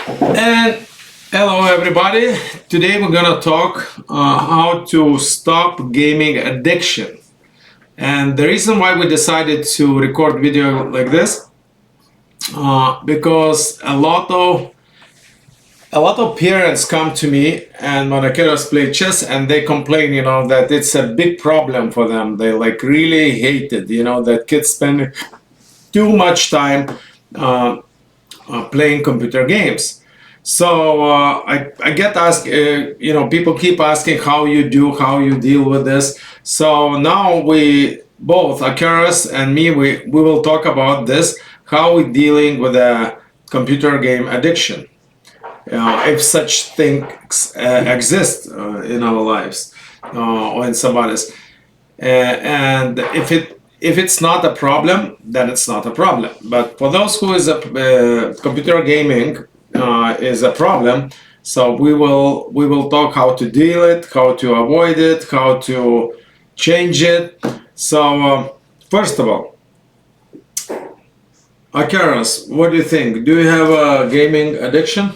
And hello, everybody. Today we're gonna talk how to stop gaming addiction. And the reason why we decided to record video like this, because a lot of parents come to me and when the kiddos play chess and they complain, that it's a big problem for them. They like really hate it, that kids spend too much time playing computer games. So I get asked, people keep asking how you deal with this. So now we both, Akaras and me, we will talk about this, how we dealing with a computer game addiction, if such things exist in our lives or in somebody's. And if it's not a problem, then it's not a problem. But for those who is a computer gaming is a problem, so we will talk how to deal it, how to avoid it, how to change it. So first of all, Akaras, what do you think? Do you have a gaming addiction?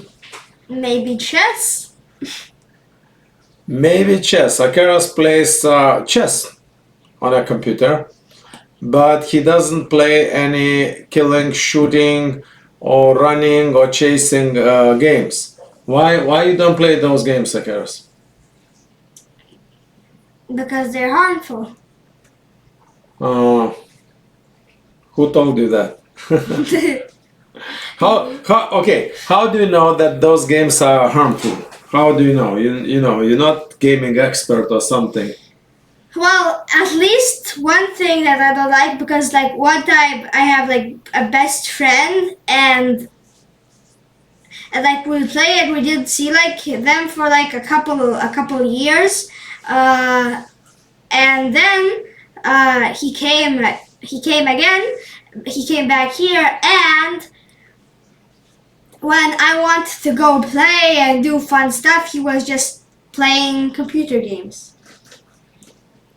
Maybe chess? Maybe chess. Akaras plays chess on a computer, but he doesn't play any killing, shooting, or running or chasing games. Why you don't play those games, Akaras? Because they're harmful. Uh, who told you that? How do you know that those games are harmful? How do you know? You're not gaming expert or something. Well, at least one thing that I don't like, because like one time I have like a best friend and like we play and we didn't see like them for like a couple years, and then he came again. He came back here, and when I wanted to go play and do fun stuff, he was just playing computer games.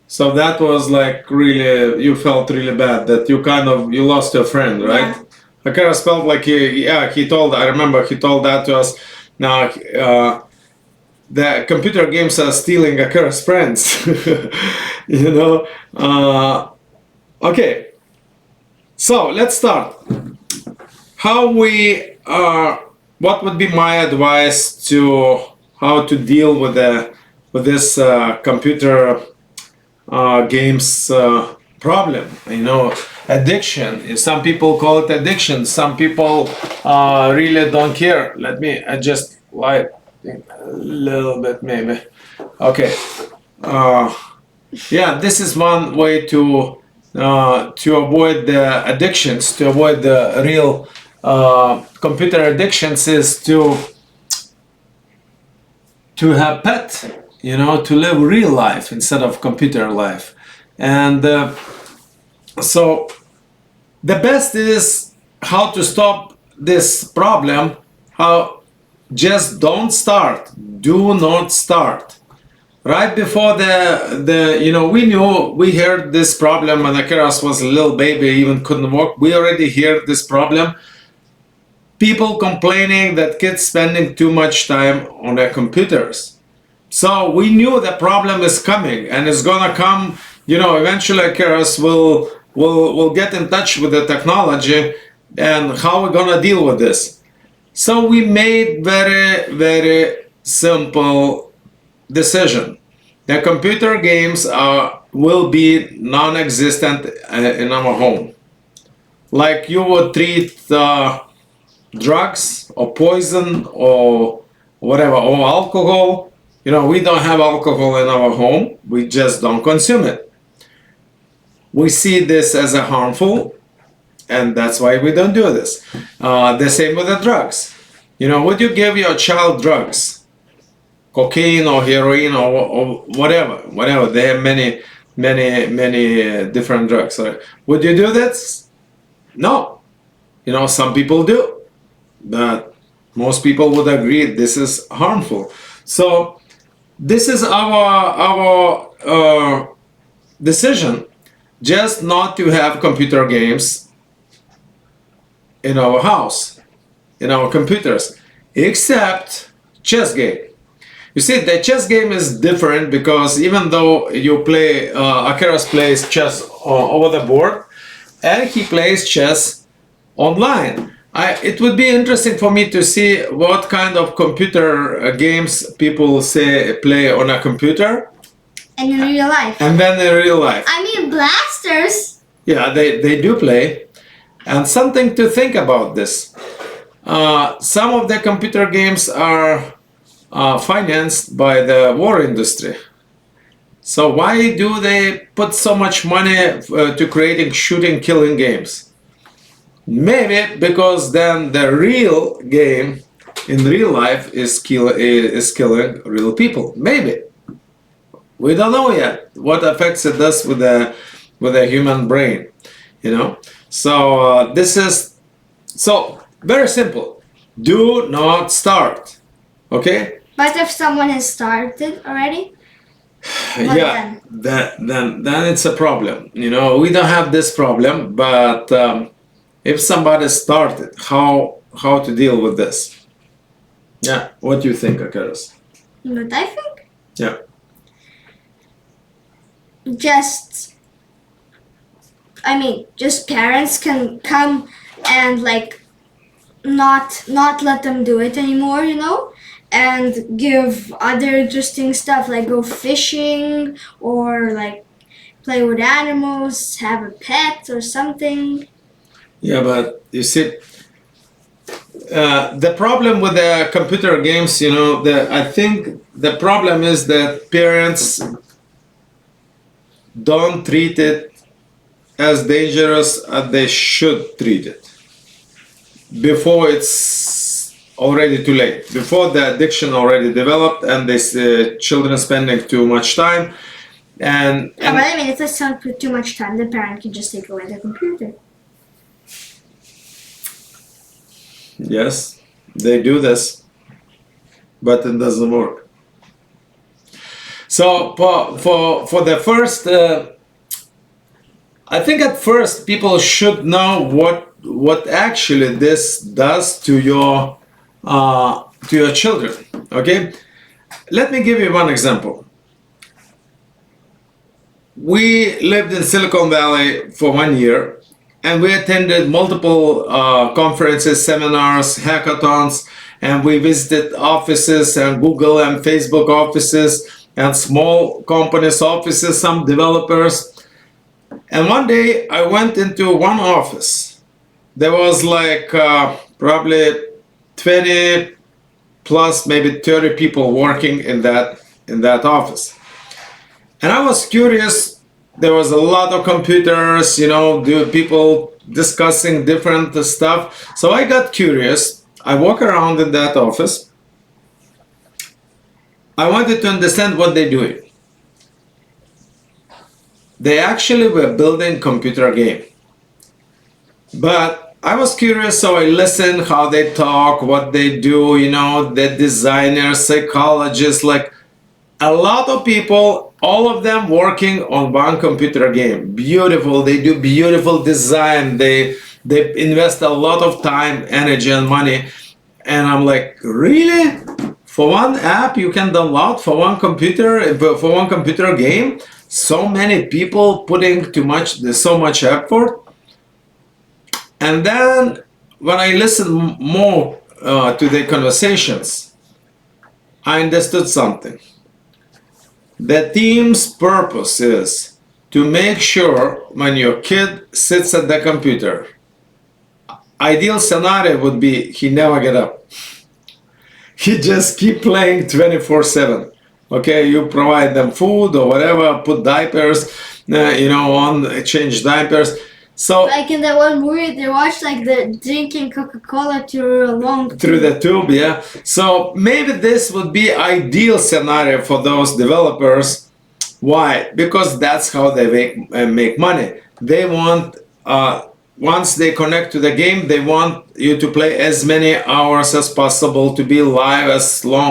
So that was like really, you felt really bad that you lost your friend, right? Yeah. Akaras felt like I remember he told that to us. Now, the computer games are stealing Akaras' friends, you know. Okay, so let's start. What would be my advice to how to deal with this computer games problem? Addiction. Some people call it addiction. Some people really don't care. Let me adjust light a little bit, maybe. Okay. Yeah, this is one way to avoid the addictions, to avoid the real computer addictions, is to have pet, to live real life instead of computer life. And so the best is how to stop this problem. How just don't start. Do not start. Right before we heard this problem when Akaras was a little baby, even couldn't walk. We already heard this problem. People complaining that kids spending too much time on their computers. So we knew the problem is coming and it's gonna come. Eventually Akaras will get in touch with the technology and how we're gonna deal with this. So we made very, very simple decision. The computer games will be non-existent in our home. Like you would treat drugs or poison or whatever, or alcohol. We don't have alcohol in our home. We just don't consume it. We see this as a harmful, and that's why we don't do this. The same with the drugs. Would you give your child drugs? Cocaine or heroin or whatever. They have many different drugs. Would you do this? No. Some people do, but most people would agree this is harmful. So this is our decision, just not to have computer games in our house, in our computers. except chess game. You see, the chess game is different because even though you play, Akeros plays chess over the board, and he plays chess online. It would be interesting for me to see what kind of computer games people say play on a computer, And in real life. and then in real life. I mean, blasters. Yeah, they do play. And something to think about this. Some of the computer games are financed by the war industry. So why do they put so much money to creating shooting, killing games? Maybe because then the real game in real life is killing real people. Maybe. We don't know yet what effects it does with the human brain, you know. So this is so very simple. Do not start. Okay? But if someone has started already, what Yeah. Then it's a problem. You know, we don't have this problem, but if somebody started, how to deal with this? Yeah. What do you think, Akaris? what I think, Yeah. just parents can come and like not let them do it anymore, you know, and give other interesting stuff like go fishing or like play with animals, have a pet or something. Yeah, but you see, the problem with the computer games, you know, I think the problem is that parents don't treat it as dangerous as they should treat it before it's already too late, before the addiction already developed and this children spending too much time. And But I mean, if it's not put too much time, the parent can just take away the computer. yes, they do this, but it doesn't work. So for the first, I think at first people should know what actually this does to your children. Okay, let me give you one example. We lived in Silicon Valley for 1 year, and we attended multiple conferences, seminars, hackathons, and we visited offices and Google and Facebook offices and small companies offices, some developers. And one day I went into one office. There was like probably 20 plus maybe 30 people working in that office. And I was curious. There was a lot of computers, you know, people discussing different stuff. So I got curious. I walk around in that office. I wanted to understand what they're doing. They actually were building computer game. But I was curious, so I listened how they talk, what they do, you know, the designers, psychologists, like a lot of people, all of them working on one computer game. Beautiful, they do beautiful design, they invest a lot of time, energy and money. And I'm like, really? For one app you can download for one computer game? So many people putting so much effort. And then when I listened more to their conversations, I understood something. The team's purpose is to make sure when your kid sits at the computer, ideal scenario would be he never get up. He just keep playing 24/7. Okay, you provide them food or whatever, put diapers, on, change diapers. So like in that one movie, they watch like the drinking Coca-Cola through a long through the tube, yeah. So maybe this would be ideal scenario for those developers. Why? Because that's how they make money. They want once they connect to the game, they want you to play as many hours as possible, to be live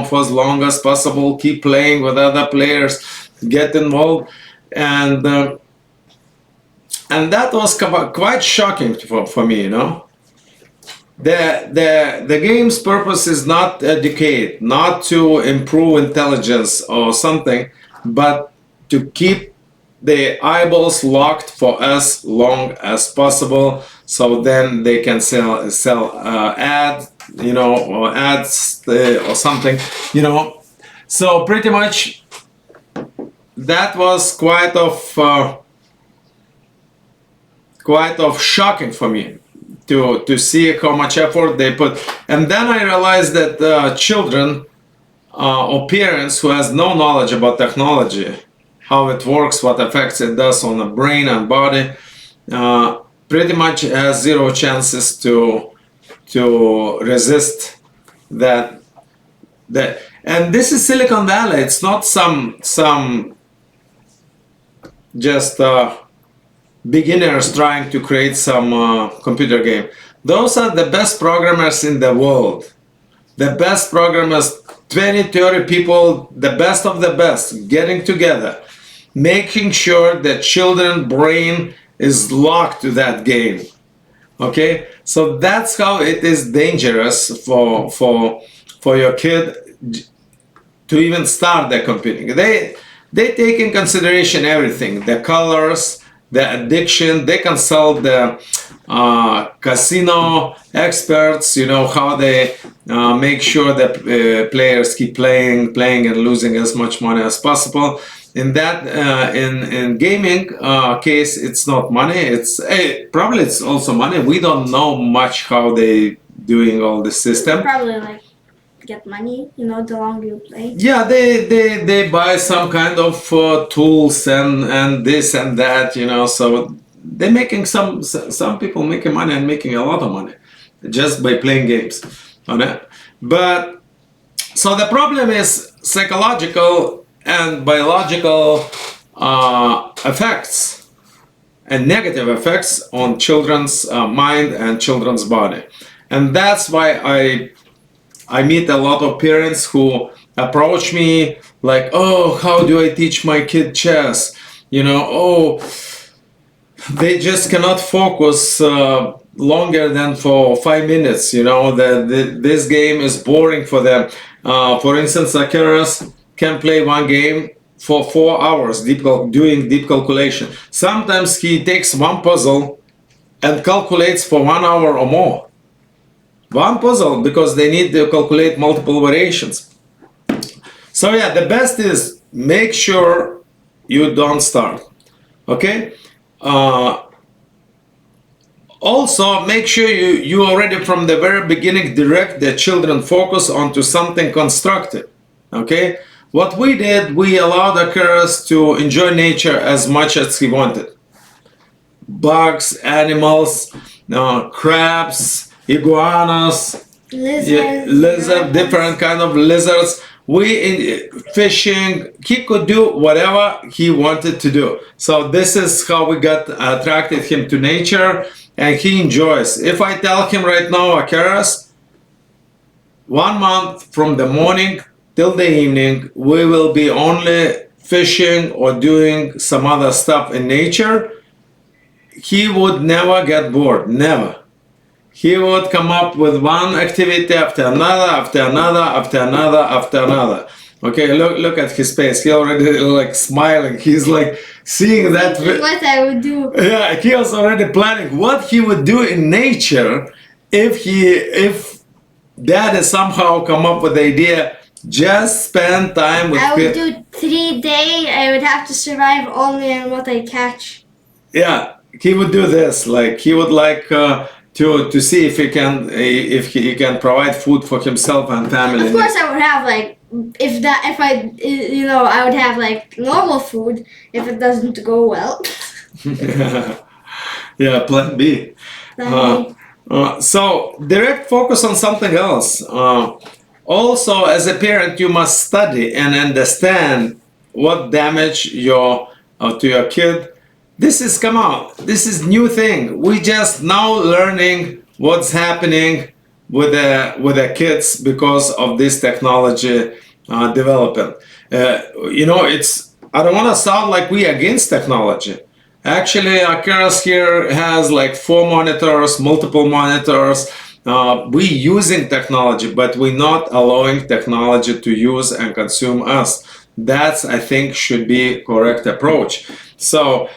for as long as possible, keep playing with other players, get involved, and that was quite shocking for me, you know. the game's purpose is not to educate, not to improve intelligence or something, but to keep the eyeballs locked for as long as possible, so then they can sell ad, or ads or something, So pretty much that was quite of shocking for me to see how much effort they put. And then I realized that children or parents who has no knowledge about technology, how it works, what effects it does on the brain and body, pretty much has zero chances to resist that. And this is Silicon Valley. It's not some just beginners trying to create some computer game. Those are the best programmers in the world. The best programmers, 20, 30 people, the best of the best, getting together, making sure that children's brain is locked to that game. Okay, so that's how it is dangerous for your kid to even start the computing. They take in consideration everything, the colors, the addiction. They consult the casino experts, how they make sure that players keep playing and losing as much money as possible. In that, in gaming case, it's not money. It's probably it's also money. We don't know much how they doing all the system. Probably like get money, the longer you play. Yeah, they buy some kind of tools and this and that, So they're making some people making money and making a lot of money just by playing games on it. But so the problem is psychological and biological effects and negative effects on children's mind and children's body. And that's why I meet a lot of parents who approach me like, oh, how do I teach my kid chess? They just cannot focus longer than for 5 minutes. This game is boring for them. For instance, Akeras can play one game for 4 hours doing deep calculation. Sometimes he takes one puzzle and calculates for 1 hour or more. One puzzle, because they need to calculate multiple variations. So yeah, the best is make sure you don't start. Okay? Also, make sure you already from the very beginning direct the children focus onto something constructive. Okay? What we did, we allowed Akeras to enjoy nature as much as he wanted. Bugs, animals, crabs, iguanas, lizard, different kind of lizards. Fishing, he could do whatever he wanted to do. So this is how we attracted him to nature, and he enjoys. If I tell him right now, Akeras, 1 month from the morning till the evening, we will be only fishing or doing some other stuff in nature, he would never get bored, never. He would come up with one activity after another, after another, after another, after another. Okay, look at his face. He already like smiling. He's like seeing that. What I would do. Yeah, he was already planning what he would do in nature if Dad somehow come up with the idea. Just spend time with. I would do 3 days. I would have to survive only on what I catch. Yeah, he would do this. Like he would like. To see if he can provide food for himself and family. Of course, I would have like I would have like normal food if it doesn't go well. Yeah, plan B. So direct focus on something else. Also, as a parent, you must study and understand what damage to your kid. This is new thing. We just now learning what's happening with the kids because of this technology development. I don't want to sound like we against technology. Actually, Akeras here has like 4 monitors, multiple monitors, we using technology, but we're not allowing technology to use and consume us. That's, I think, should be correct approach. So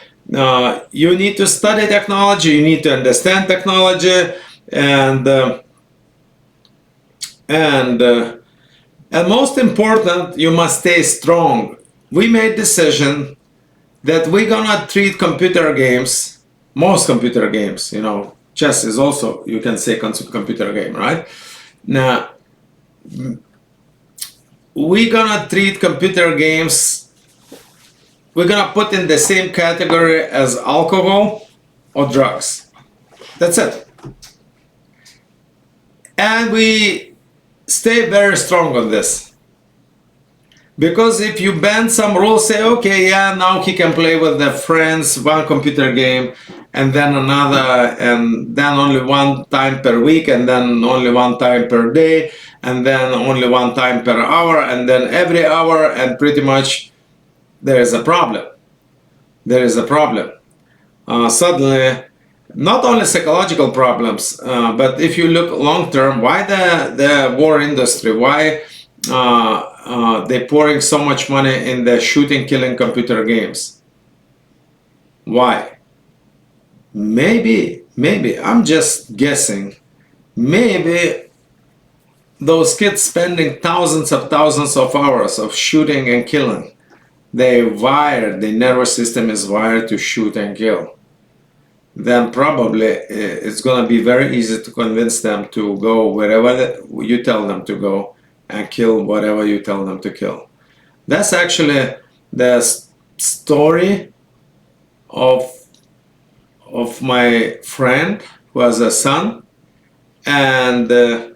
you need to study technology, you need to understand technology, and and most important, you must stay strong. We made decision that we're gonna treat computer games, most computer games, chess is also, you can say, computer game, right? Now, we're gonna treat computer games, we're gonna put in the same category as alcohol or drugs. That's it. And we stay very strong on this. Because if you ban some rules, say, okay, yeah, now he can play with their friends one computer game, and then another, and then only one time per week, and then only one time per day, and then only one time per hour, and then every hour, and pretty much there is a problem. There is a problem. Suddenly, not only psychological problems, but if you look long term, why the war industry? Why they're pouring so much money in the shooting, killing computer games? Why? Maybe, I'm just guessing, maybe those kids spending thousands of hours of shooting and killing, their nervous system is wired to shoot and kill. Then probably it's going to be very easy to convince them to go wherever you tell them to go and kill whatever you tell them to kill. That's actually the story of my friend who has a son, and they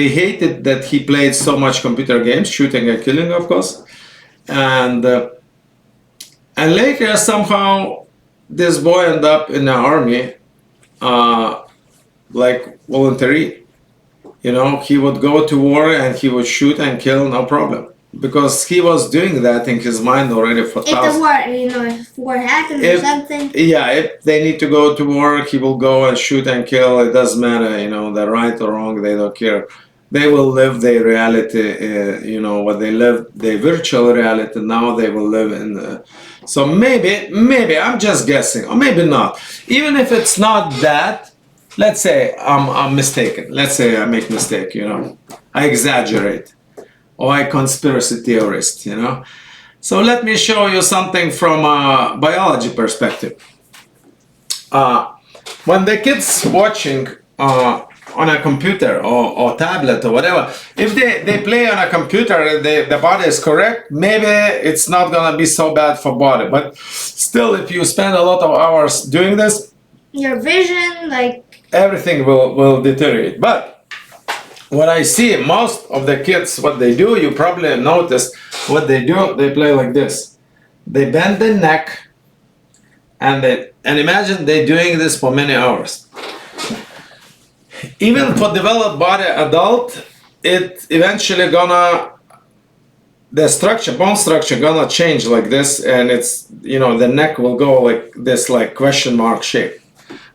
hated that he played so much computer games, shooting and killing, of course, and later somehow this boy ended up in the army, like voluntary. He would go to war and he would shoot and kill, no problem. Because he was doing that in his mind already for thousands. If war happens or something. Yeah, if they need to go to war, he will go and shoot and kill. It doesn't matter, they're right or wrong, they don't care. They will live their reality, what they live, their virtual reality, now they will live in. So maybe, I'm just guessing, or maybe not. Even if it's not that, let's say I'm mistaken. Let's say I make mistake, I exaggerate. Or I conspiracy theorist, So let me show you something from a biology perspective. When the kids watching on a computer or tablet or whatever, if they play on a computer, the body is correct, maybe it's not gonna be so bad for body. But still, if you spend a lot of hours doing this, your vision, everything will deteriorate. But what I see, most of the kids, what they do, you probably noticed what they do, they play like this. They bend the neck, and imagine they're doing this for many hours. Even for developed body adult, it eventually the structure, bone structure gonna change like this, and it's, the neck will go like this, like question mark shape.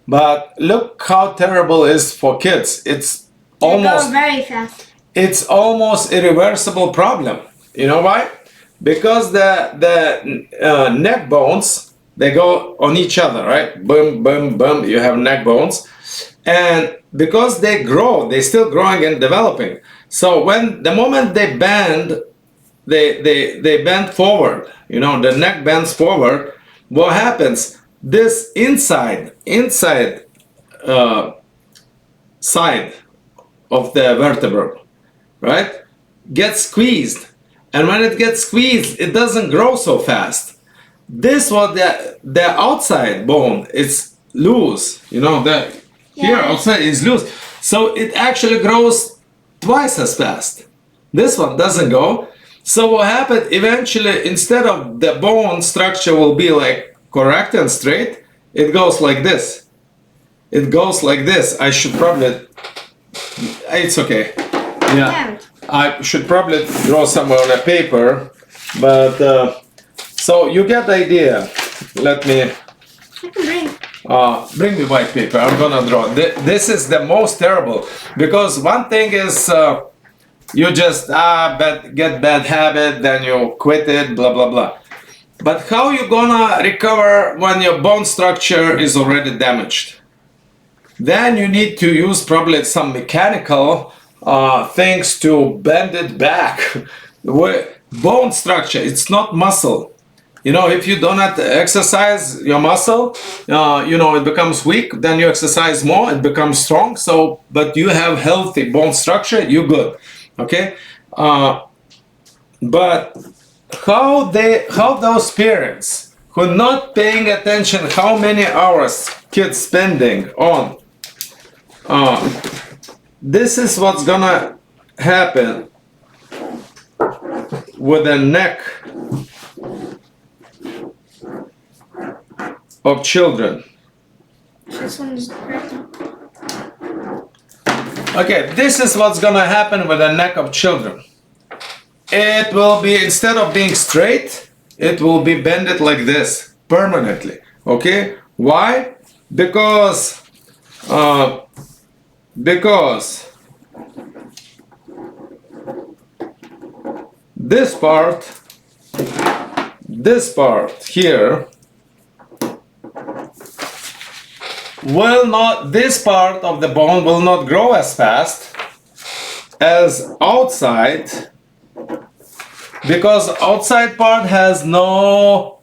But look how terrible it is for kids. It's almost very fast. It's almost irreversible problem. You know why? Because the neck bones, they go on each other, right? Boom, boom, boom. You have neck bones, and because they grow, they're still growing and developing. So when the moment they bend, they bend forward. The neck bends forward. What happens? This inside side of the vertebra, right, gets squeezed, and when it gets squeezed, it doesn't grow so fast. This was the outside bone, it's loose, here outside is loose, so it actually grows twice as fast. This one doesn't go. So what happened eventually, instead of the bone structure will be like correct and straight, it goes like this. I should probably, it's okay. Yeah. I should probably draw somewhere on a paper, but so you get the idea. Let me. I can bring. Bring me white paper. I'm gonna draw. This is the most terrible, because one thing is you just get bad habit, then you quit it, blah blah blah. But how you gonna recover when your bone structure is already damaged? Then you need to use probably some mechanical things to bend it back. Bone structure, it's not muscle. You know, if you do not exercise your muscle, it becomes weak. Then you exercise more, it becomes strong. So, but you have healthy bone structure, you good. Okay, but how those parents who not paying attention how many hours kids spending on this is what's gonna happen with the neck of children. This one is correct. Okay, this is what's gonna happen with the neck of children. It will be, instead of being straight, it will be bended like this permanently. Okay, why? Because this part here will not, this part of the bone will not grow as fast as outside, because outside part has no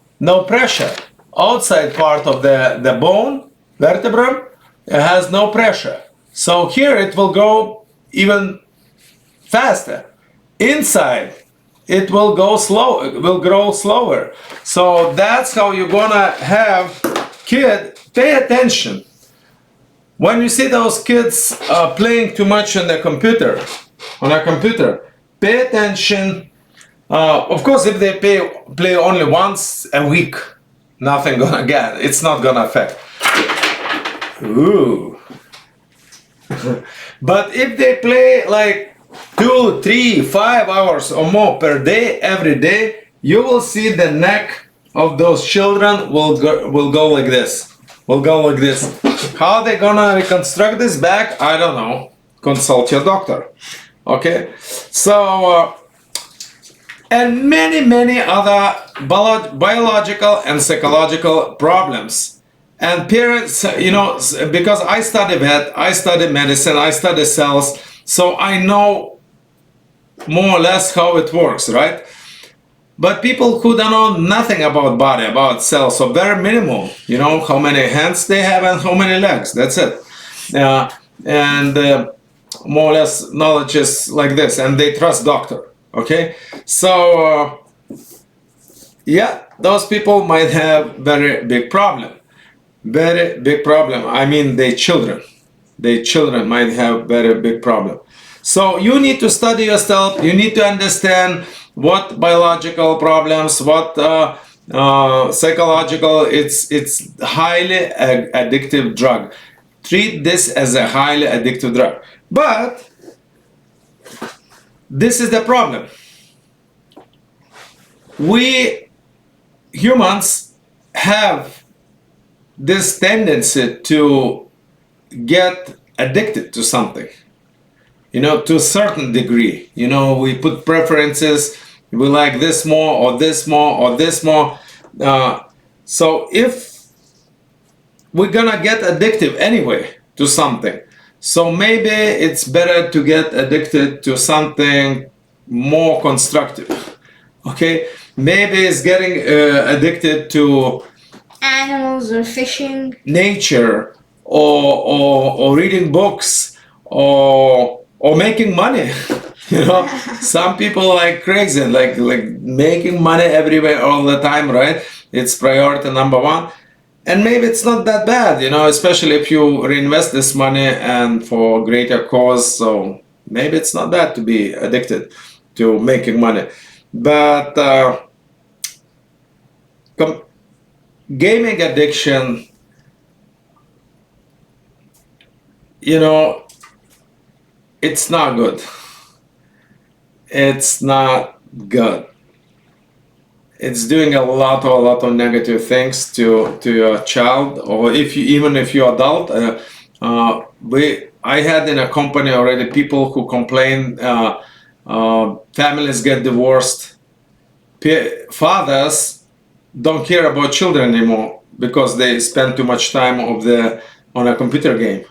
pressure. Outside part of the bone vertebra, it has no pressure. So here it will go even faster. Inside it will go slow, it will grow slower. So that's how you're gonna have kid pay attention. When you see those kids playing too much on a computer, pay attention. Of course, if they play only once a week, nothing gonna get. It's not gonna affect. Ooh. But if they play like 2, 3, 5 hours or more per day, every day, you will see the neck of those children will go like this. Will go like this. How they gonna reconstruct this back? I don't know. Consult your doctor. Okay. So and many other biological and psychological problems. And parents, because I study vet, I study medicine, I study cells, so I know more or less how it works, right? But people who don't know nothing about body, about cells, so very minimal, how many hands they have and how many legs, that's it. And more or less knowledge is like this, and they trust doctor, okay? So, yeah, those people might have very big problem. Very big problem. I mean, their children might have very big problem. So you need to study yourself. You need to understand what biological problems, what psychological. It's highly addictive drug. Treat this as a highly addictive drug. But this is the problem. We humans have this tendency to get addicted to something, to a certain degree. We put preferences, we like this more or this more or this more. So if we're gonna get addictive anyway to something, so maybe it's better to get addicted to something more constructive. Okay, maybe it's getting addicted to animals or fishing, nature, or reading books, or making money. Some people like crazy, like making money everywhere all the time, right? It's priority number one. And maybe it's not that bad, especially if you reinvest this money and for greater cause. So maybe it's not bad to be addicted to making money. But gaming addiction, it's not good. It's not good. it's doing a lot of negative things to your child, or if you, even if you're adult. I had in a company already people who complain, families get divorced, fathers don't care about children anymore because they spend too much time on a computer game,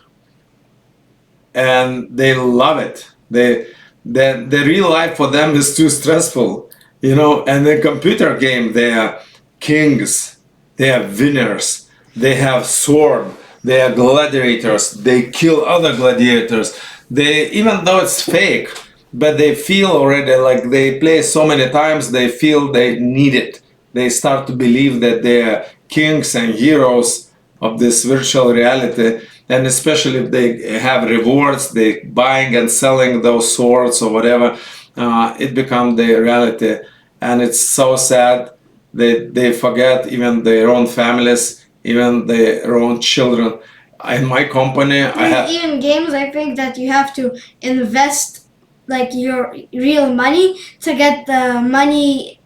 and they love it. The real life for them is too stressful, And the computer game, they are kings, they are winners, they have sword, they are gladiators, they kill other gladiators. They, even though it's fake, but they feel already like they play so many times, they feel they need it. They start to believe that they are kings and heroes of this virtual reality. And especially if they have rewards, they buying and selling those swords or whatever, it becomes their reality. And it's so sad that they forget even their own families, even their own children. In my company, I have even games. I think that you have to invest like your real money to get the money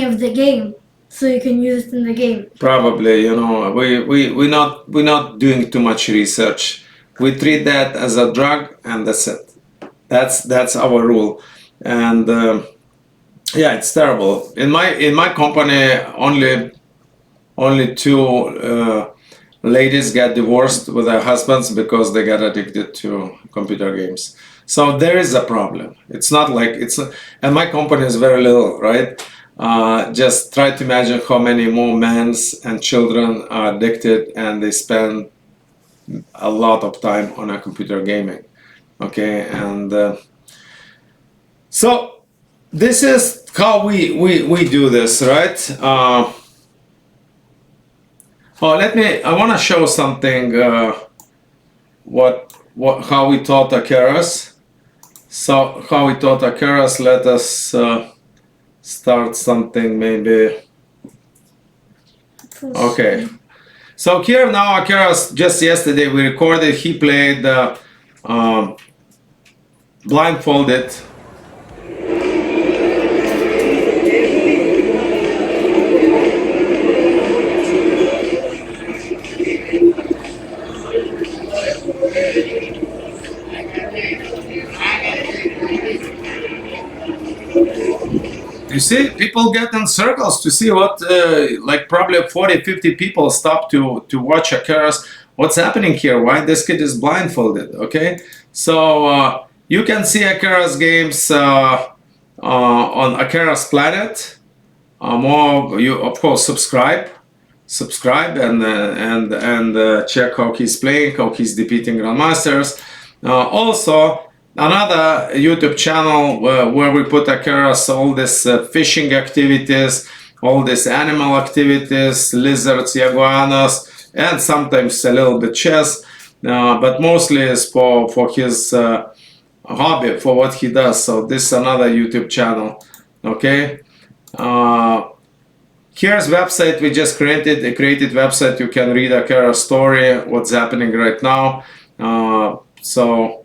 of the game, so you can use it in the game. Probably, we're not doing too much research. We treat that as a drug, and that's it. That's our rule, and yeah, it's terrible. In my company, only two ladies get divorced with their husbands because they got addicted to computer games. So there is a problem. It's not like and my company is very little, right? Just try to imagine how many more men and children are addicted, and they spend a lot of time on a computer gaming. Okay, and so this is how we do this, right? I want to show something. How we taught Akeras. So how we taught Akeras. Let us start something maybe. Okay. So here now Akeras, just yesterday we recorded, he played blindfolded. You see, people get in circles to see what, like probably 40, 50 people stop to watch Akeras. What's happening here? Why this kid is blindfolded? Okay, so you can see Akeras games on Akeras Planet. You of course subscribe and check how he's playing, how he's defeating grandmasters. Also, another YouTube channel where we put Akeras, all this fishing activities, all these animal activities, lizards, iguanas, and sometimes a little bit chess, but mostly is for his hobby, for what he does. So this is another YouTube channel. Okay. Here's website we just created, a created website. You can read Akeras story, what's happening right now. Also,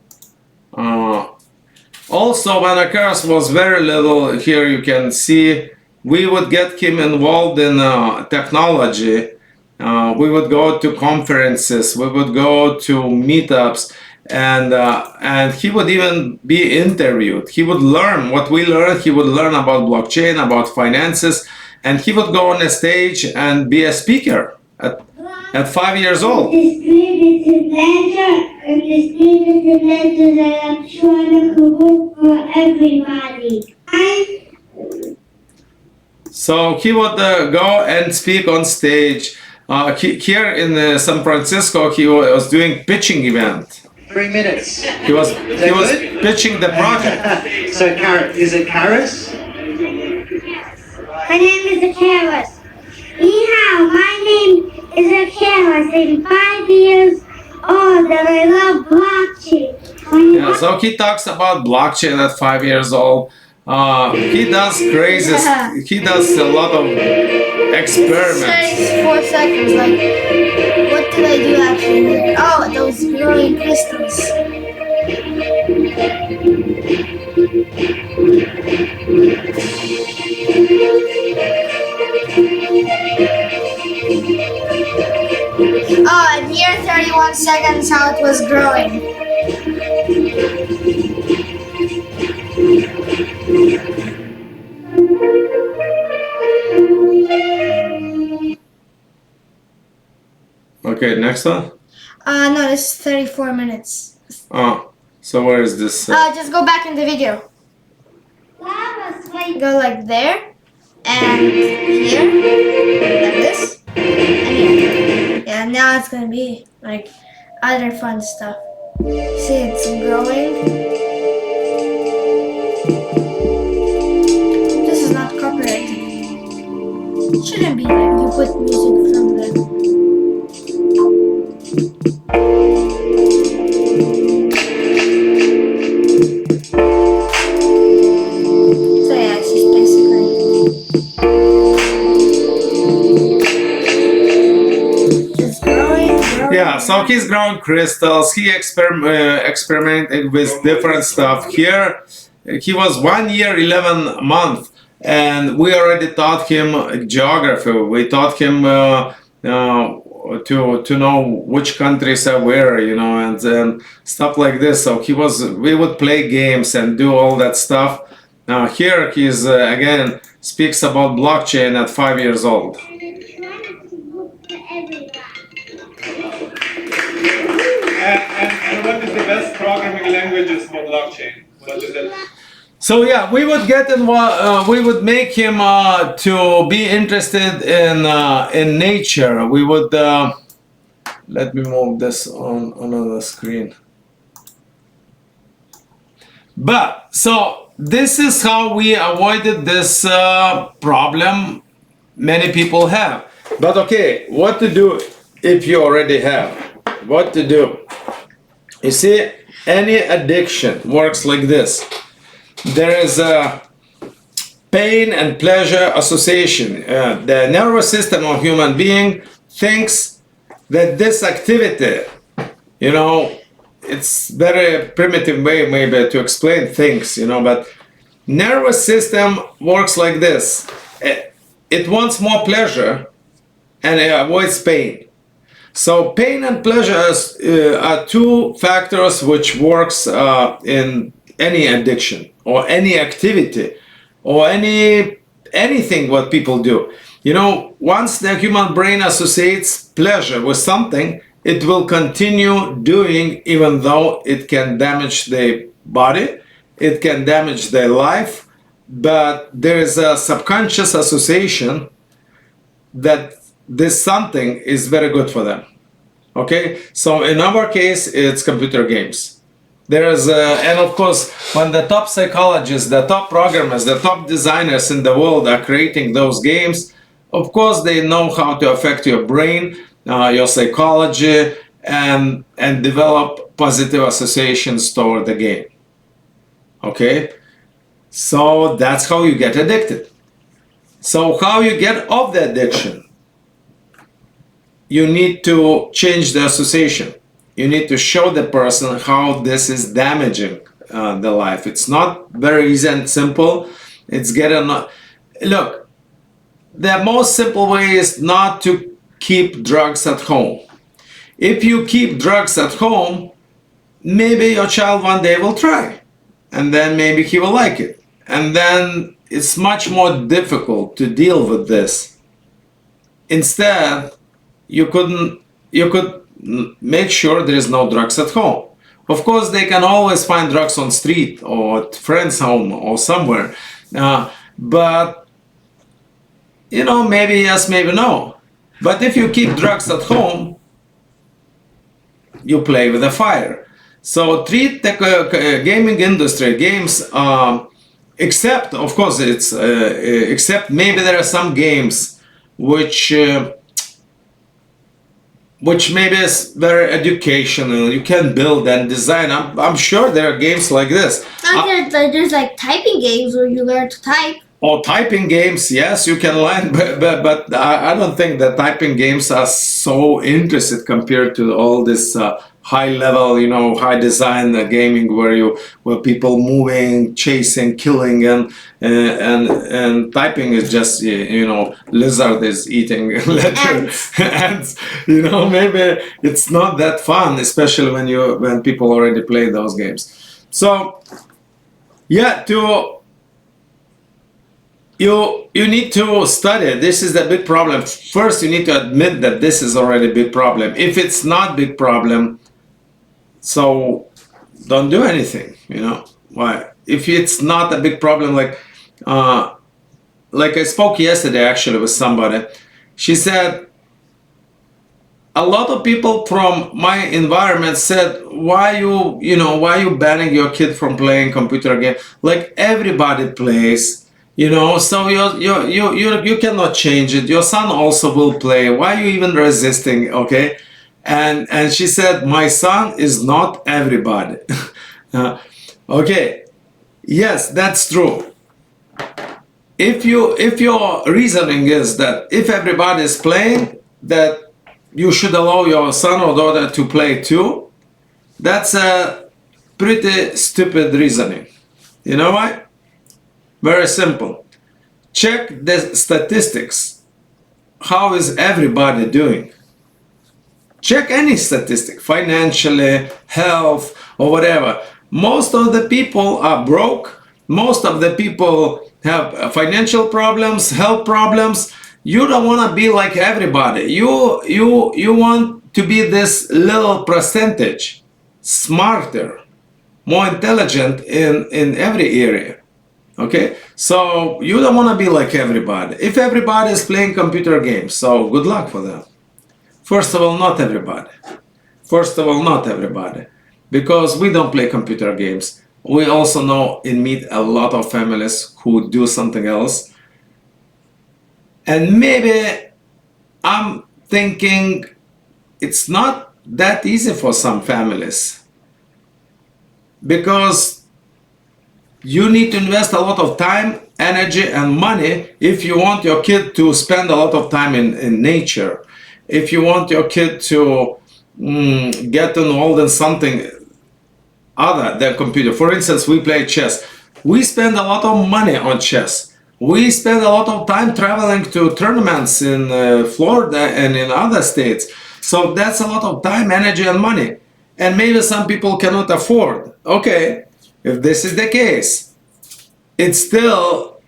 when Akeras was very little, here you can see we would get him involved in technology. We would go to conferences, we would go to meetups, and he would even be interviewed. He would learn what we learned. He would learn about blockchain, about finances, and he would go on a stage and be a speaker at 5 years old. This is that I'm trying to work for everybody. So he would go and speak on stage. Here in San Francisco, he was doing pitching event. 3 minutes. He was pitching the project. So, is it Karis? My name is Akeras. Ni hao, my name is Akeras. I'm 5 years old and I love blockchain. Yeah, so he talks about blockchain at 5 years old. He does crazy. Yeah. He does a lot of experiments. Says 4 seconds. Like, what did I do actually? Oh, those glowing crystals. seconds how it was growing. Okay, next one. No, this is 34 minutes. Oh, so where is this? Just go back in the video. Lava slide. Go like there, and here, like this, and here. Yeah, now it's gonna be like other fun stuff. See, it's growing. This is not copyrighted. It shouldn't be like you put music from the. So yeah, it's just basically. Just growing. Yeah, so he's growing crystals. He experimented with different stuff. Here, he was 1 year, 11 months, and we already taught him geography. We taught him to know which countries are where, and stuff like this. So we would play games and do all that stuff. Now here he's again speaks about blockchain at 5 years old. And it's trying to look for everyone. And what is the best programming languages for blockchain? What is it? So yeah, we would we would make him to be interested in nature. We would let me move this on another screen. But so this is how we avoided this problem many people have. But okay, what to do if you already have? What to do? You see, any addiction works like this. There is a pain and pleasure association. The nervous system of human being thinks that this activity, it's very primitive way maybe to explain things, but nervous system works like this. It wants more pleasure and it avoids pain. So pain and pleasure are two factors which works in any addiction or any activity or anything what people do. Once the human brain associates pleasure with something, it will continue doing even though it can damage the body, it can damage their life, but there is a subconscious association that this something is very good for them. Okay, so in our case, it's computer games. And of course, when the top psychologists, the top programmers, the top designers in the world are creating those games, of course, they know how to affect your brain, your psychology, and develop positive associations toward the game. Okay, so that's how you get addicted. So how you get off the addiction? You need to change the association. You need to show the person how this is damaging the life. It's not very easy and simple. Look, the most simple way is not to keep drugs at home. If you keep drugs at home, maybe your child one day will try, and then maybe he will like it. And then it's much more difficult to deal with this. Instead, you could make sure there is no drugs at home. Of course, they can always find drugs on street or at friend's home or somewhere. But, maybe yes, maybe no. But if you keep drugs at home, you play with the fire. So treat the gaming industry, games, except, of course, except maybe there are some games which maybe is very educational. You can build and design. I'm sure there are games like this. There's like typing games where you learn to type. Or typing games, yes, you can learn, but I don't think that typing games are so interested compared to all this high level, high design gaming where people moving, chasing, killing, and typing is just lizard is eating letter ants. Maybe it's not that fun, especially when people already play those games. So yeah, you need to study. This is the big problem. First, you need to admit that this is already a big problem. If it's not big problem, so don't do anything. Why? If it's not a big problem, like I spoke yesterday actually with somebody. She said a lot of people from my environment said, why you banning your kid from playing computer game? Like everybody plays. So you cannot change it. Your son also will play. Why are you even resisting? Okay, and she said, my son is not everybody. Okay, yes, that's true. If your reasoning is that if everybody is playing, that you should allow your son or daughter to play too, that's a pretty stupid reasoning. You know why? Very simple. Check the statistics. How is everybody doing? Check any statistic, financially, health, or whatever. Most of the people are broke. Most of the people have financial problems, health problems. You don't want to be like everybody. You want to be this little percentage, smarter, more intelligent in every area. Okay, so you don't want to be like everybody. If everybody is playing computer games, so good luck for them. First of all, not everybody. Because we don't play computer games. We also know and meet a lot of families who do something else. And maybe I'm thinking it's not that easy for some families. Because you need to invest a lot of time, energy, and money if you want your kid to spend a lot of time in nature. If you want your kid to get involved in something other than computer. For instance, we play chess. We spend a lot of money on chess. We spend a lot of time traveling to tournaments in Florida and in other states. So that's a lot of time, energy, and money. And maybe some people cannot afford. Okay. If this is the case, it's still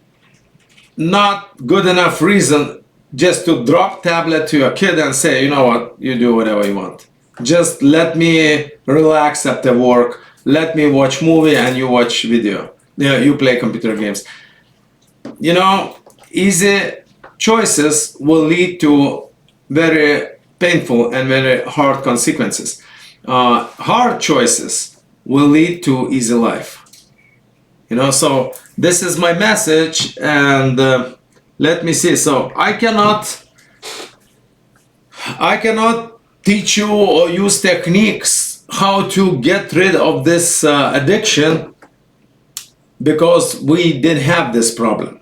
not good enough reason just to drop tablet to your kid and say, you know what, you do whatever you want. Just let me relax after work. Let me watch movie and you watch video. You play computer games. Easy choices will lead to very painful and very hard consequences. Hard choices will lead to easy life. So this is my message, and let me see. So I cannot teach you or use techniques how to get rid of this addiction, because we didn't have this problem.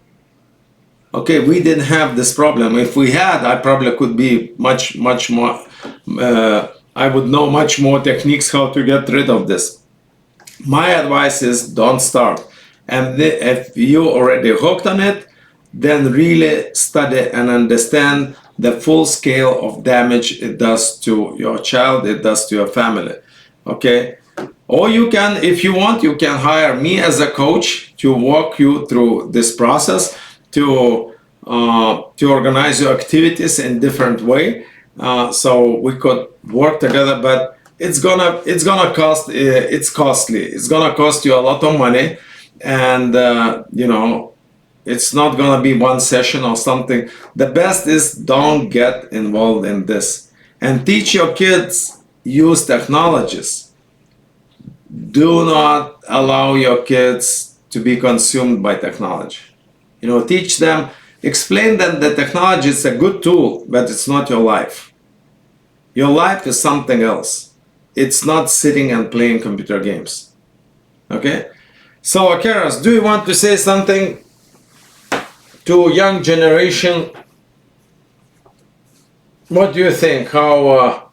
Okay, we didn't have this problem. If we had, I probably could be much more, I would know much more techniques how to get rid of this. My advice is don't start. And if you already hooked on it, then really study and understand the full scale of damage it does to your child, it does to your family. Okay? Or you can, if you want, you can hire me as a coach to walk you through this process, to organize your activities in different way, so we could work together. But it's gonna cost. It's costly. It's gonna cost you a lot of money, and it's not gonna be one session or something. The best is don't get involved in this, and teach your kids use technologies. Do not allow your kids to be consumed by technology. Teach them, explain them that technology is a good tool, but it's not your life. Your life is something else. It's not sitting and playing computer games. Okay? So, Keras, do you want to say something to young generation? What do you think? How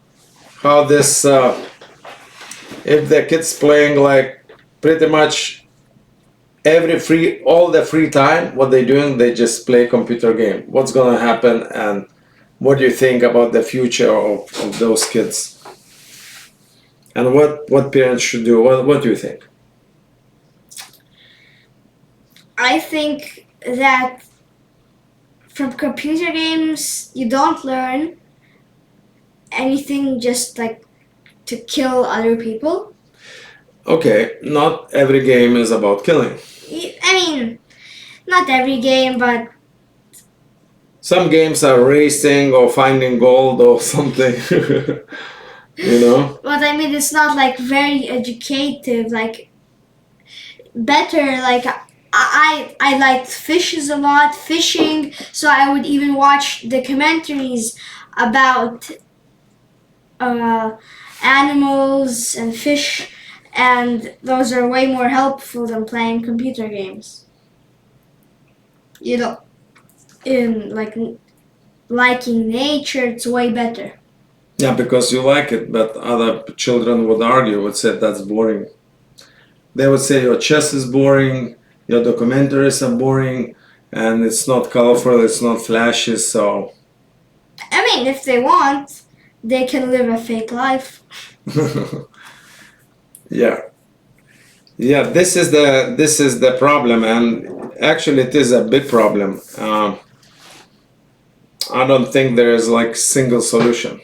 this if the kids playing like pretty much all the free time, what they doing, they just play computer game. What's gonna happen, and what do you think about the future of those kids? And what parents should do? What do you think? I think that from computer games you don't learn anything, just like to kill other people. Okay, not every game is about killing. I mean, not every game, but Some games are racing or finding gold or something. You know? but I mean it's not like very educative. Like better, like I liked fishes a lot, fishing. So I would even watch documentaries about animals and fish, and those are way more helpful than playing computer games. You know, in like liking nature, it's way better. Yeah, because you like it, but other children would argue, would say that's boring. They would say your chess is boring, your documentaries are boring, and it's not colorful, it's not flashy, so I mean, if they want, they can live a fake life. yeah. Yeah, this is the problem, and actually it is a big problem. I don't think there is like single solution.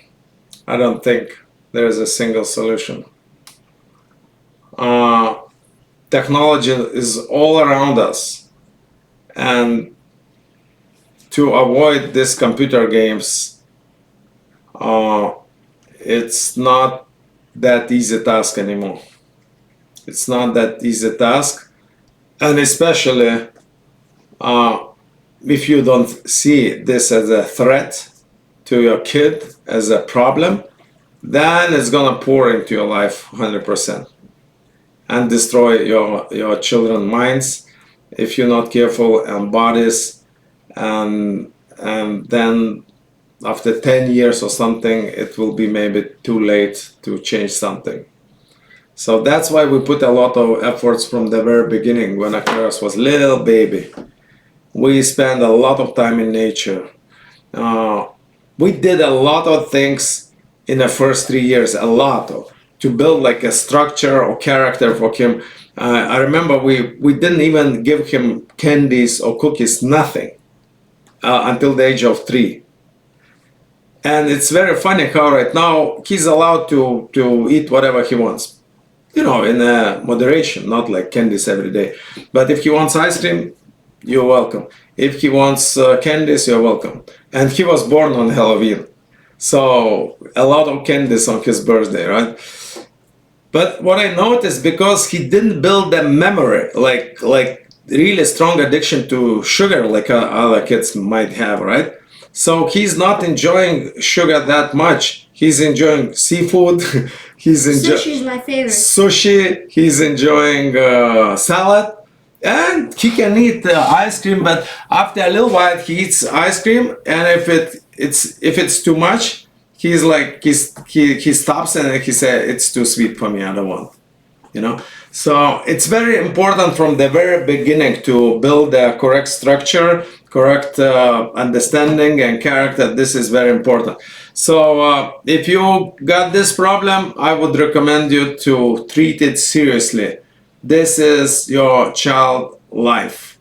I don't think there is a single solution. Technology is all around us, and to avoid these computer games, it's not that easy task anymore. It's not that easy task, and especially if you don't see this as a threat to your kid, as a problem, then it's gonna pour into your life 100% and destroy your children's minds if you're not careful, and bodies, and then after 10 years or something, it will be maybe too late to change something. So that's why we put a lot of efforts from the very beginning. When Akiras was little baby, we spent a lot of time in nature. We did a lot of things in the first 3 years, to build like a structure or character for him. I remember we didn't even give him candies or cookies, nothing, until the age of 3. And it's very funny how right now he's allowed to eat whatever he wants. You know, in moderation, not like candies every day. But if he wants ice cream, you're welcome. If he wants candies, you're welcome. And he was born on Halloween, so a lot of candies on his birthday, right? But what I noticed, because he didn't build a memory, like really strong addiction to sugar, like other kids might have, right? So he's not enjoying sugar that much. He's enjoying seafood. Sushi is my favorite. Sushi. He's enjoying salad, and he can eat ice cream. But after a little while, he eats ice cream, and if it's too much, he's like he stops and he says it's too sweet for me. I don't want. You know. So it's very important from the very beginning to build a correct structure, correct understanding and character. This is very important. So if you got this problem, I would recommend you to treat it seriously. This is your child life.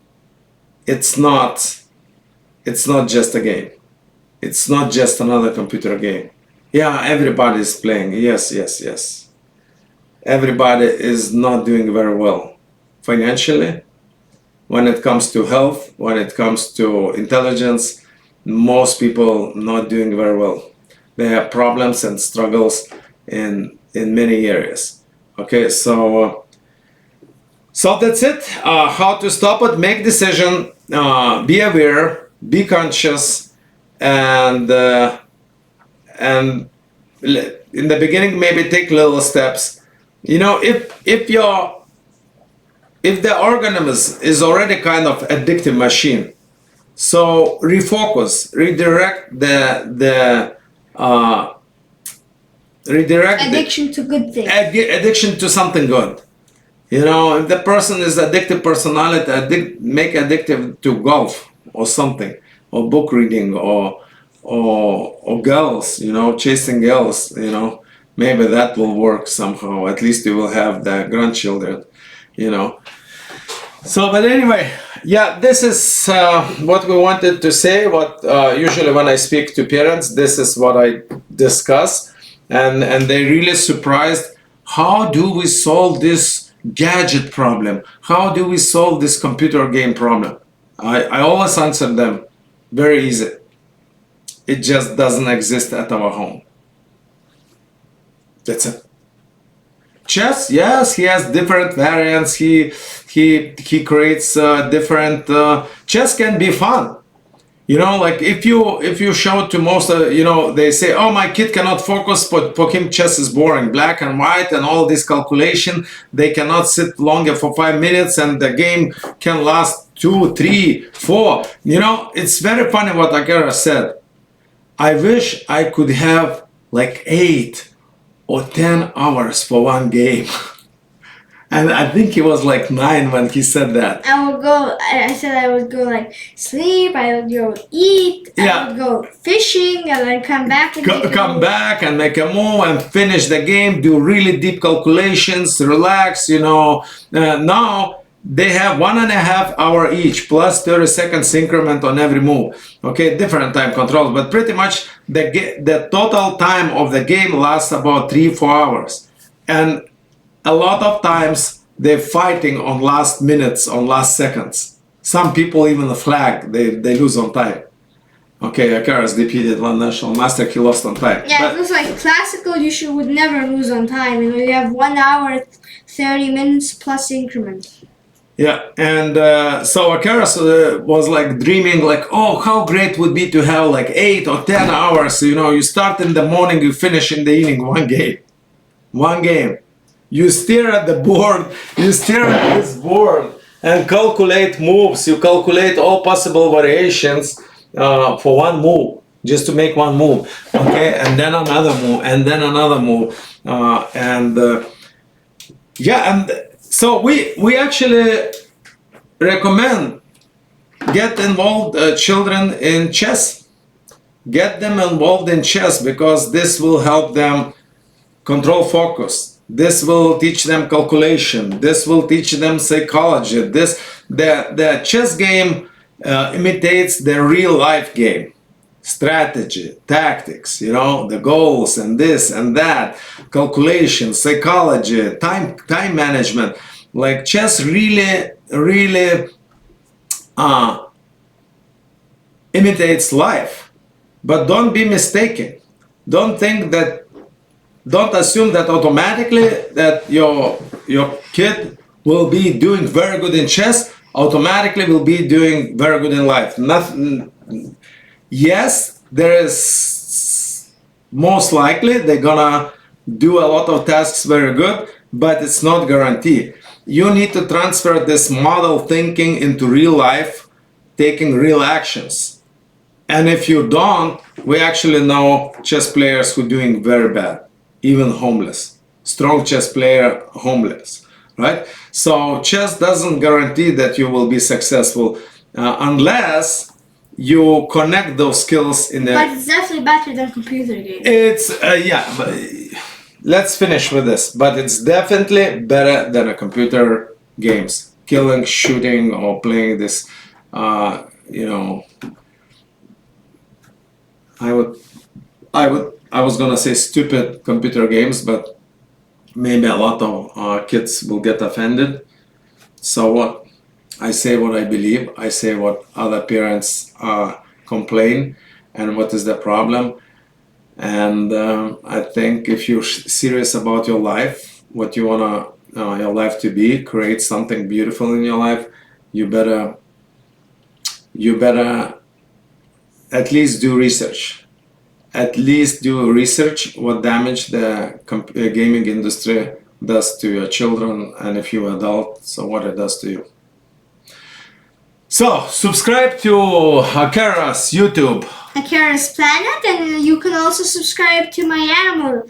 It's not just a game. It's not just another computer game. Yeah, everybody is playing. Yes. Everybody is not doing very well financially. When it comes to health, when it comes to intelligence, most people not doing very well. They have problems and struggles in many areas. Okay, so that's it. How to stop it? Make decision. Be aware. Be conscious, and in the beginning, maybe take little steps. You know, if the organism is already kind of addictive machine, so refocus, redirect the redirect Addiction to good things. addiction to something good. You know, if the person is addictive personality, make addictive to golf or something, or book reading, or girls. You know, chasing girls. You know, maybe that will work somehow. At least you will have the grandchildren. You know. So, but anyway, yeah, this is what we wanted to say. What usually when I speak to parents, this is what I discuss, and they really surprised. How do we solve this gadget problem? How do we solve this computer game problem? I always answer them very easy. It just doesn't exist at our home. That's it. Chess, yes, he has different variants. He creates different. Chess can be fun. You know, like if you show to most, you know, they say, oh, my kid cannot focus, but for him chess is boring, black and white and all this calculation. They cannot sit longer for 5 minutes, and the game can last 2, 3, 4. You know, it's very funny what Akira said. I wish I could have like 8 or 10 hours for one game. And I think he was like 9 when he said that. I said I would go like sleep, I would go eat, I would go fishing, and then come back and come back and make a move and finish the game, do really deep calculations, relax, you know. Now they have 1.5 hours each plus 30 seconds increment on every move. Okay, different time controls, but pretty much the total time of the game lasts about 3-4 hours. And a lot of times they're fighting on last minutes, on last seconds. Some people even flag, they lose on time. Okay, Akira's defeated one national master, he lost on time. Yeah, it looks like classical you would never lose on time. You know, you have 1 hour, 30 minutes plus increment. Yeah, and so Akira was like dreaming like, oh, how great would be to have like 8 or 10 hours. You know, you start in the morning, you finish in the evening, one game. You stare at the board, you stare at this board and calculate moves. You calculate all possible variations for one move, just to make one move. Okay, and then another move, and then another move. So we actually recommend get involved children in chess. Get them involved in chess because this will help them control focus. This will teach them calculation. This will teach them psychology. The chess game imitates the real life game. Strategy, tactics, you know, the goals and this and that, calculation, psychology, time management. Like chess really imitates life. But don't be mistaken. Don't assume that automatically that your kid will be doing very good in chess, automatically will be doing very good in life. Nothing. Yes, there is most likely they're gonna do a lot of tasks very good, but it's not guaranteed. You need to transfer this model thinking into real life, taking real actions. And if you don't, we actually know chess players who are doing very bad, even homeless. Strong chess player, homeless, right? So chess doesn't guarantee that you will be successful unless you connect those skills in the... But it's definitely better than computer games. It's, but let's finish with this. But it's definitely better than a computer games. Killing, shooting, or playing this, you know... I was gonna say stupid computer games, but maybe a lot of kids will get offended. So what? I say what I believe. I say what other parents complain, and what is the problem. And I think if you're serious about your life, what you wanna your life to be, create something beautiful in your life, you better at least do research. At least do research what damage the gaming industry does to your children, and if you're adult, so what it does to you. So subscribe to Akira's YouTube. Akira's Planet, and you can also subscribe to my animal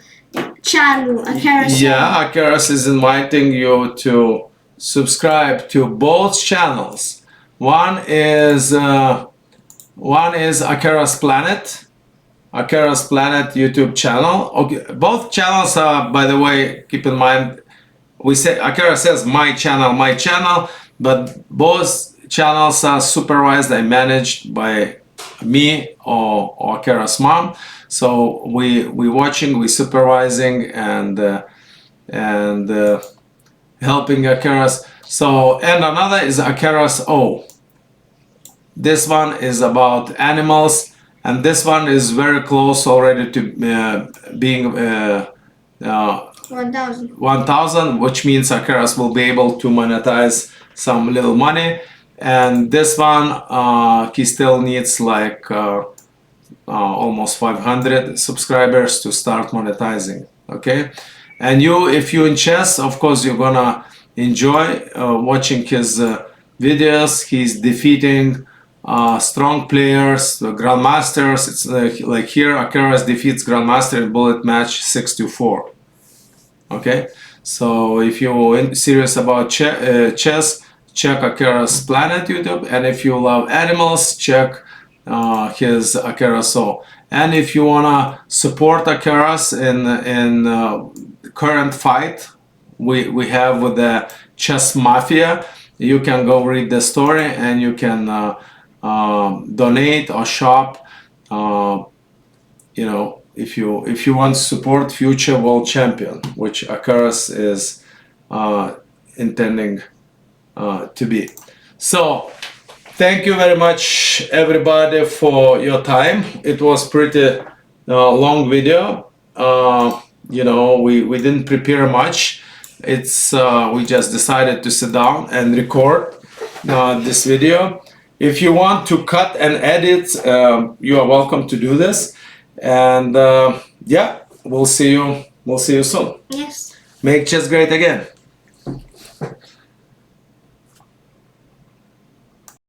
channel, Akaras. Yeah, Akaras is inviting you to subscribe to both channels. One is Akaras Planet, Akaras Planet YouTube channel. Okay, both channels are, by the way, keep in mind, we say Akaras says my channel, but both channels are supervised and managed by me or Akaras mom. So we watching, we supervising, and helping Akaras. So, and another is Akaras O. This one is about animals, and this one is very close already to being 1,000, which means Akaras will be able to monetize some little money. And this one, he still needs like almost 500 subscribers to start monetizing. Okay, and if you in chess, of course, you're gonna enjoy watching his videos. He's defeating strong players, the grandmasters. It's like here, Akaras defeats grandmaster in bullet match 6-4. Okay, so if you're serious about chess, check Akaras Planet YouTube, and if you love animals, check his Akaras O. And if you wanna support Akaras in current fight we have with the chess mafia, you can go read the story, and you can donate or shop. You know, if you want to support future world champion, which Akaras is intending to be. So thank you very much, everybody, for your time. It was pretty long video. You know, we didn't prepare much. It's we just decided to sit down and record this video. If you want to cut and edit, you are welcome to do this. And yeah, we'll see you soon. Yes. Make chess great again.